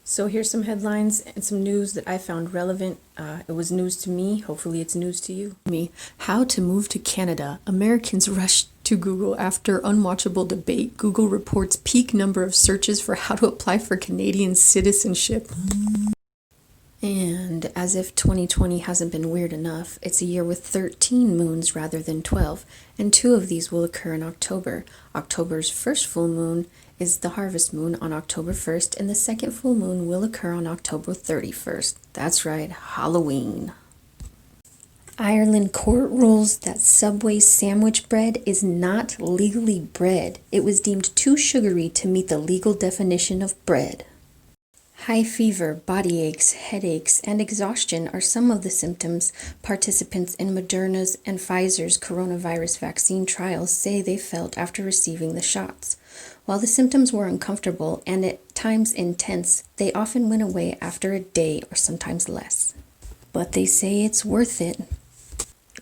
So here's some headlines and some news that I found relevant. It was news to me. Hopefully it's news to you. How to move to Canada. Americans rush to Google after unwatchable debate. Google reports peak number of searches for how to apply for Canadian citizenship. And as if 2020 hasn't been weird enough, it's a year with 13 moons rather than 12, and 2 of these will occur in October. October's first full moon is the harvest moon on October 1st, and the second full moon will occur on October 31st. That's right, Halloween. Ireland court rules that Subway sandwich bread is not legally bread. It was deemed too sugary to meet the legal definition of bread. High fever, body aches, headaches, and exhaustion are some of the symptoms participants in Moderna's and Pfizer's coronavirus vaccine trials say they felt after receiving the shots. While the symptoms were uncomfortable and at times intense, they often went away after a day or sometimes less. But they say it's worth it.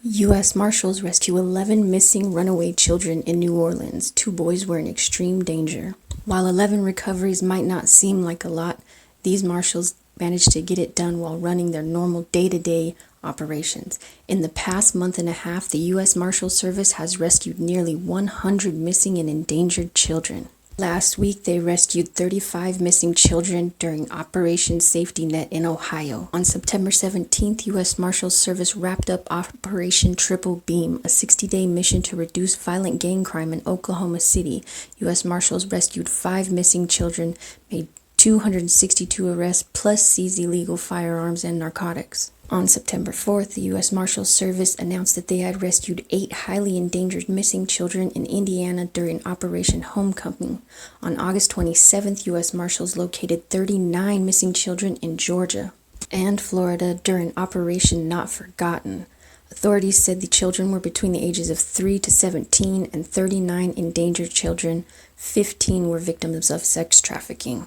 U.S. Marshals rescue 11 missing runaway children in New Orleans. 2 boys were in extreme danger. While 11 recoveries might not seem like a lot, these marshals managed to get it done while running their normal day-to-day operations. In the past month and a half, the U.S. Marshals Service has rescued nearly 100 missing and endangered children. Last week, they rescued 35 missing children during Operation Safety Net in Ohio. On September 17th, U.S. Marshals Service wrapped up Operation Triple Beam, a 60-day mission to reduce violent gang crime in Oklahoma City. U.S. Marshals rescued 5 missing children, made 262 arrests, plus seized illegal firearms and narcotics. On September 4th, the U.S. Marshals Service announced that they had rescued 8 highly endangered missing children in Indiana during Operation Homecoming. On August 27th, U.S. Marshals located 39 missing children in Georgia and Florida during Operation Not Forgotten. Authorities said the children were between the ages of 3 to 17 and 39 endangered children. 15 were victims of sex trafficking.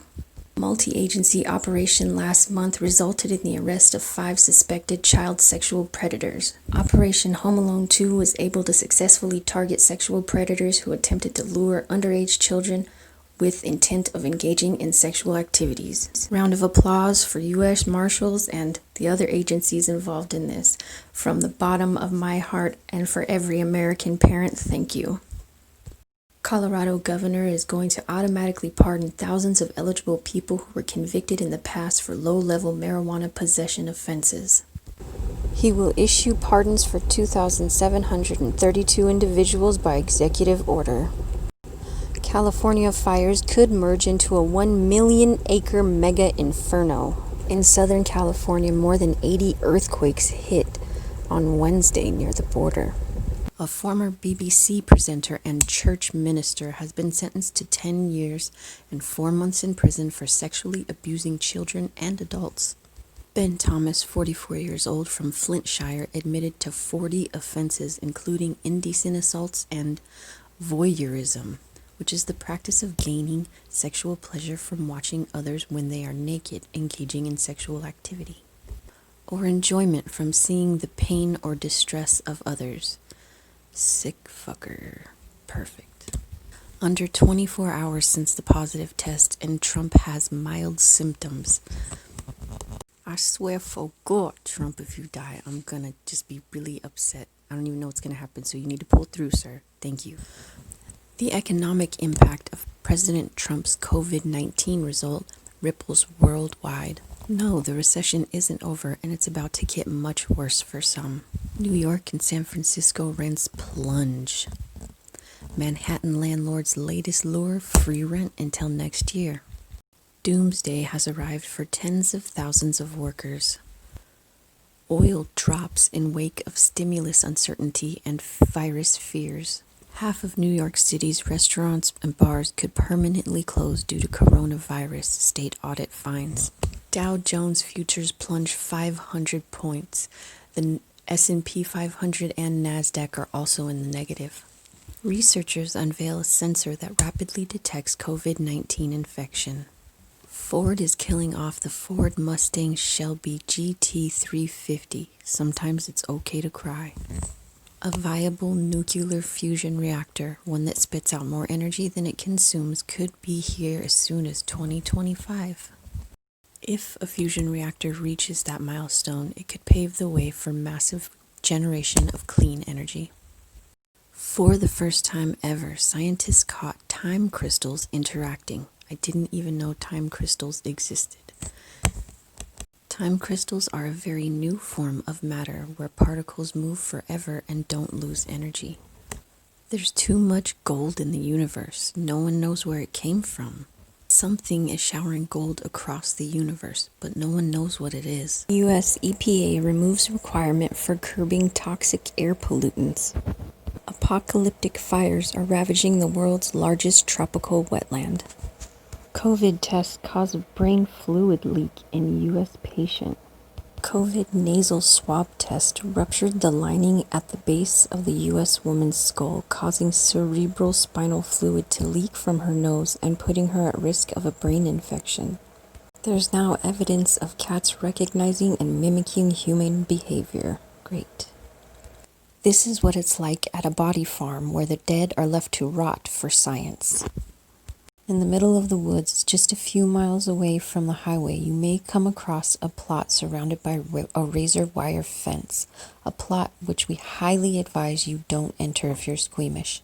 Multi-agency operation last month resulted in the arrest of 5 suspected child sexual predators. Operation Home Alone 2 was able to successfully target sexual predators who attempted to lure underage children with intent of engaging in sexual activities. Round of applause for U.S. Marshals and the other agencies involved in this. From the bottom of my heart and for every American parent, thank you. Colorado governor is going to automatically pardon thousands of eligible people who were convicted in the past for low-level marijuana possession offenses. He will issue pardons for 2,732 individuals by executive order. California fires could merge into a 1 million acre mega inferno. In Southern California, more than 80 earthquakes hit on Wednesday near the border. A former BBC presenter and church minister has been sentenced to 10 years and 4 months in prison for sexually abusing children and adults. Ben Thomas, 44 years old, from Flintshire, admitted to 40 offenses, including indecent assaults and voyeurism, which is the practice of gaining sexual pleasure from watching others when they are naked, engaging in sexual activity, or enjoyment from seeing the pain or distress of others. Sick fucker. Perfect. Under 24 hours since the positive test, and Trump has mild symptoms. I swear for God, Trump, if you die, I'm gonna just be really upset. I don't even know what's gonna happen, so you need to pull through, sir. Thank you. The economic impact of President Trump's COVID-19 result ripples worldwide. No, the recession isn't over, and it's about to get much worse for some. New York and San Francisco rents plunge. Manhattan landlord's latest lure, free rent until next year. Doomsday has arrived for tens of thousands of workers. Oil drops in wake of stimulus uncertainty and virus fears. Half of New York City's restaurants and bars could permanently close due to coronavirus, state audit finds. Dow Jones futures plunge 500 points. The S&P 500 and NASDAQ are also in the negative. Researchers unveil a sensor that rapidly detects COVID-19 infection. Ford is killing off the Ford Mustang Shelby GT350. Sometimes it's okay to cry. A viable nuclear fusion reactor, one that spits out more energy than it consumes, could be here as soon as 2025. If a fusion reactor reaches that milestone, it could pave the way for massive generation of clean energy. For the first time ever, scientists caught time crystals interacting. I didn't even know time crystals existed. Time crystals are a very new form of matter where particles move forever and don't lose energy. There's too much gold in the universe. No one knows where it came from. Something is showering gold across the universe, but no one knows what it is. US EPA removes requirement for curbing toxic air pollutants. Apocalyptic fires are ravaging the world's largest tropical wetland. COVID test cause brain fluid leak in US patient. COVID nasal swab test ruptured the lining at the base of the US woman's skull, causing cerebral spinal fluid to leak from her nose and putting her at risk of a brain infection. There's now evidence of cats recognizing and mimicking human behavior. Great. This is what it's like at a body farm where the dead are left to rot for science. In the middle of the woods, just a few miles away from the highway, you may come across a plot surrounded by a razor wire fence, a plot which we highly advise you don't enter if you're squeamish.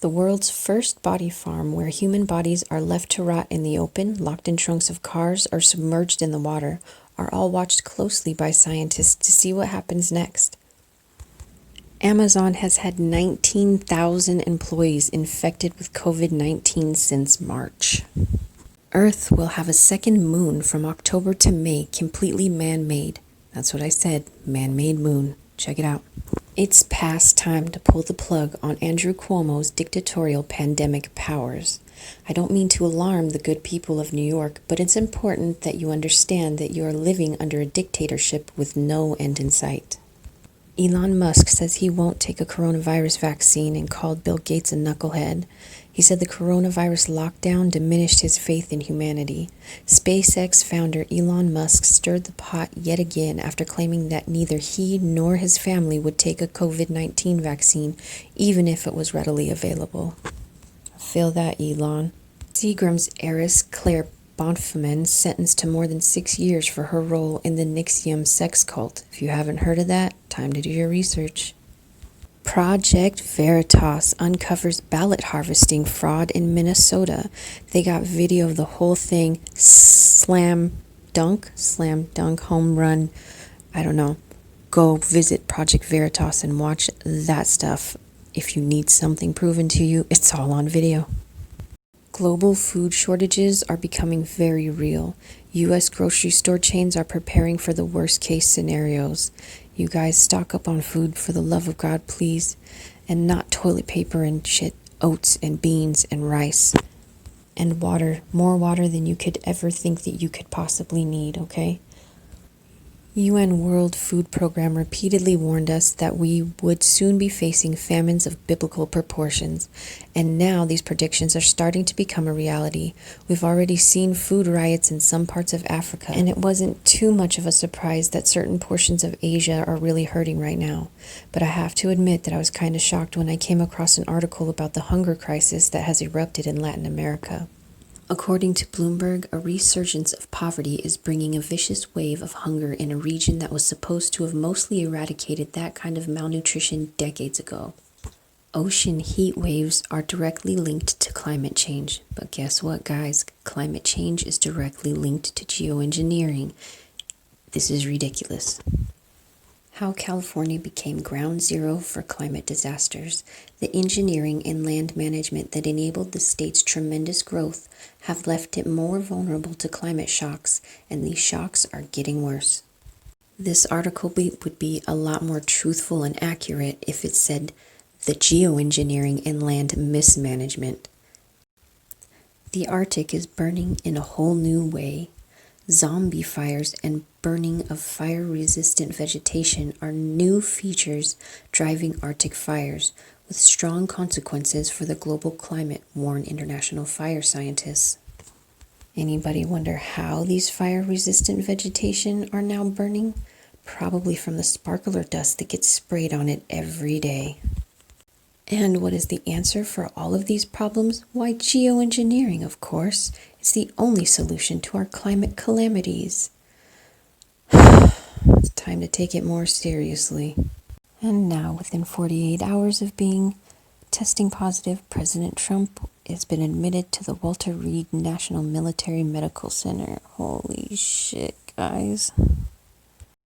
The world's first body farm where human bodies are left to rot in the open, locked in trunks of cars, or submerged in the water, are all watched closely by scientists to see what happens next. Amazon has had 19,000 employees infected with COVID-19 since March. Earth will have a second moon from October to May, completely man-made. That's what I said, man-made moon. Check it out. It's past time to pull the plug on Andrew Cuomo's dictatorial pandemic powers. I don't mean to alarm the good people of New York, but it's important that you understand that you are living under a dictatorship with no end in sight. Elon Musk says he won't take a coronavirus vaccine and called Bill Gates a knucklehead. He said the coronavirus lockdown diminished his faith in humanity. SpaceX founder Elon Musk stirred the pot yet again after claiming that neither he nor his family would take a COVID-19 vaccine, even if it was readily available. Feel that, Elon. Seagram's heiress Claire Bonfman sentenced to more than 6 years for her role in the NXIVM sex cult. If you haven't heard of that, time to do your research. Project Veritas uncovers ballot harvesting fraud in Minnesota. They got video of the whole thing. Slam dunk, home run. I don't know. Go visit Project Veritas and watch that stuff. If you need something proven to you, it's all on video. Global food shortages are becoming very real. U.S. grocery store chains are preparing for the worst case scenarios. You guys stock up on food for the love of God, please. And not toilet paper and shit, oats and beans and rice. And water, more water than you could ever think that you could possibly need, okay? UN World Food Program repeatedly warned us that we would soon be facing famines of biblical proportions, and now these predictions are starting to become a reality. We've already seen food riots in some parts of Africa, and it wasn't too much of a surprise that certain portions of Asia are really hurting right now. But I have to admit that I was kind of shocked when I came across an article about the hunger crisis that has erupted in Latin America. According to Bloomberg, a resurgence of poverty is bringing a vicious wave of hunger in a region that was supposed to have mostly eradicated that kind of malnutrition decades ago. Ocean heat waves are directly linked to climate change. But guess what, guys? Climate change is directly linked to geoengineering. This is ridiculous. How California became ground zero for climate disasters. The engineering and land management that enabled the state's tremendous growth have left it more vulnerable to climate shocks, and these shocks are getting worse. This article would be a lot more truthful and accurate if it said the geoengineering and land mismanagement. The Arctic is burning in a whole new way. Zombie fires and burning of fire-resistant vegetation are new features driving Arctic fires, with strong consequences for the global climate, warn international fire scientists. Anybody wonder how these fire-resistant vegetation are now burning? Probably from the sparkler dust that gets sprayed on it every day. And what is the answer for all of these problems? Why, geoengineering, of course. It's the only solution to our climate calamities. It's time to take it more seriously. And now, within 48 hours of being testing positive, President Trump has been admitted to the Walter Reed National Military Medical Center. Holy shit, guys.